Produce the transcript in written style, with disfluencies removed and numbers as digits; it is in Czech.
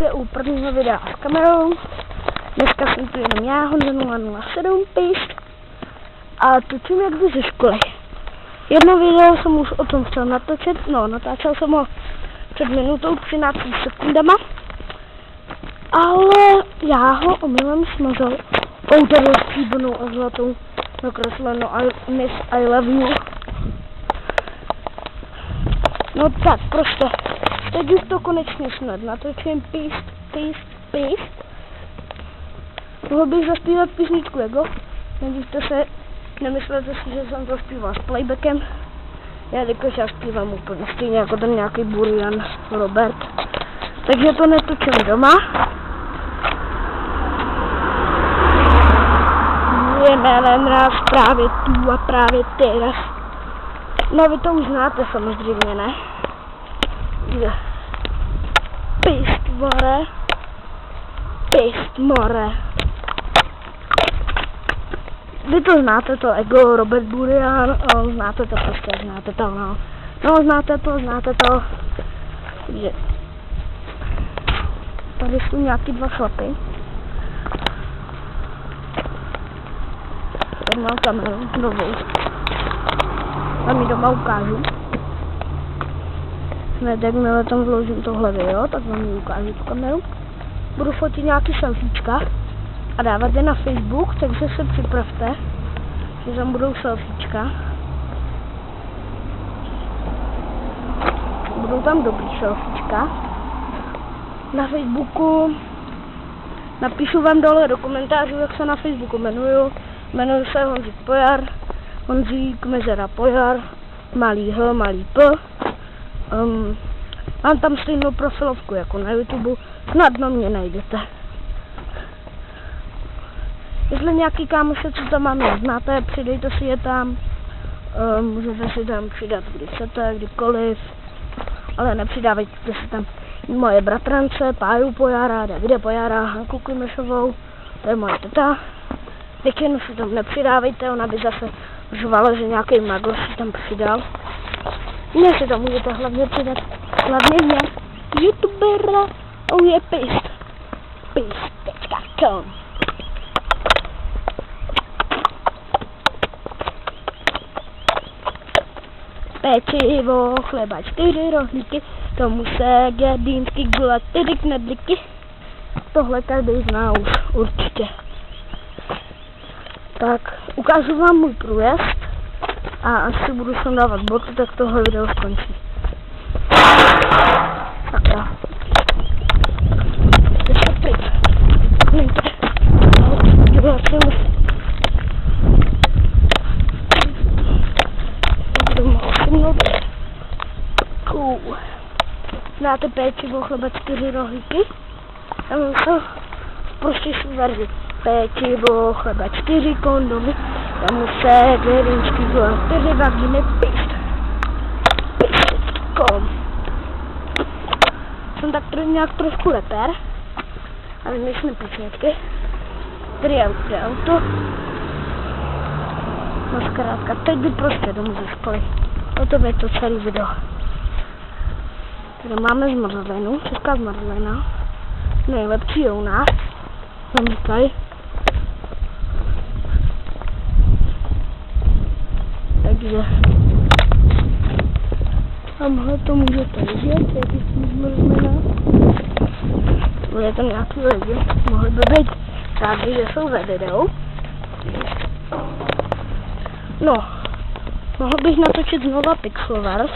Je u prvního videa s kamerou. Dneska jsem tu jenom já, Honza 007 píst. A točím jak jdu ze školy. Jedno video jsem už o tom chtěl natočit, natáčel jsem ho před minutou 13 sekundama. Ale já ho omylem smazal poutarou stříbrnou a zlatou nakreslenou Miss I Love You. No tak, prostě. Teď už to konečně snad natočím píst. Mohl bych zaspívat písničku, jako? Nemyslete si, že jsem to zpíval s playbackem. Jelikož já zpívám úplně stejně jako ten nějaký Burian Robert. Takže to netočím doma. Budeme mráz právě tu a právě teraz. No vy to už znáte samozřejmě, ne? Píst more. Vy to znáte, to ego, Robert Burian, znáte to prostě, znáte to. Takže tady jsou nějaký dva chlapy. Tady mám kameru novou. Tam ji doma ukážu. Hned jakmile tam vložím tohle video, tak vám ji ukážu tu kameru. Budu fotit nějaký selfiečka a dávat je na Facebook, takže se připravte, že tam budou selfiečka. Budou tam dobrý selfiečka. Na Facebooku napíšu vám dole do komentářů, jak se na Facebooku jmenuju. Jmenuji se Honzík Pojar, Honzík Mezera Pojar, malý H, malý P. Mám tam stejnou profilovku jako na YouTube, snadno mě najdete. Jestli nějaký kámoše, co tam mám, neznáte, přidejte si je tam. Můžete si tam přidat, kdy chcete, kdykoliv. Ale nepřidávejte si tam moje bratrance, Páju Pojara, Davide Pojara, Hanku Klimešovou, to je moje teta. Většinu si tam nepřidávejte, ona by zase řvala, že nějaký magor si tam přidal. Mně si to můžete hlavně přidat, hlavně mě, youtubera, je píst.com. Pečivo, chleba, 4 rohlíky, tomu se gardínsky gula, 4 knedlíky. Tohle každý zná už, určitě. Tak, ukážu vám můj průjezd a až si budu sem dávat boty, tak tohle video skončí. Tak jo. Ještě pryč. Znáte péčivo, chleba, 4 rohlíky? Tam jsou prostě verzi. Péčivo, chleba, 4 kondomy, tam se gledinský gula, 4 vaginy, píst.com. Jsem tak nějak trošku reper, ale myslím písničky. Tady je auto. No zkrátka, teď jdu prostě domů ze školy. O to je to celý video. Tady máme zmrzlinu, česká zmrzlina. Nejlepší je u nás. Tam říkají. Takže tamhle to můžete vidět, jak je zmrzlina. Bude to nějaký lidi, mohli by být rádi, že jsou ve videu. No, mohl bych natočit znova Pixelverse.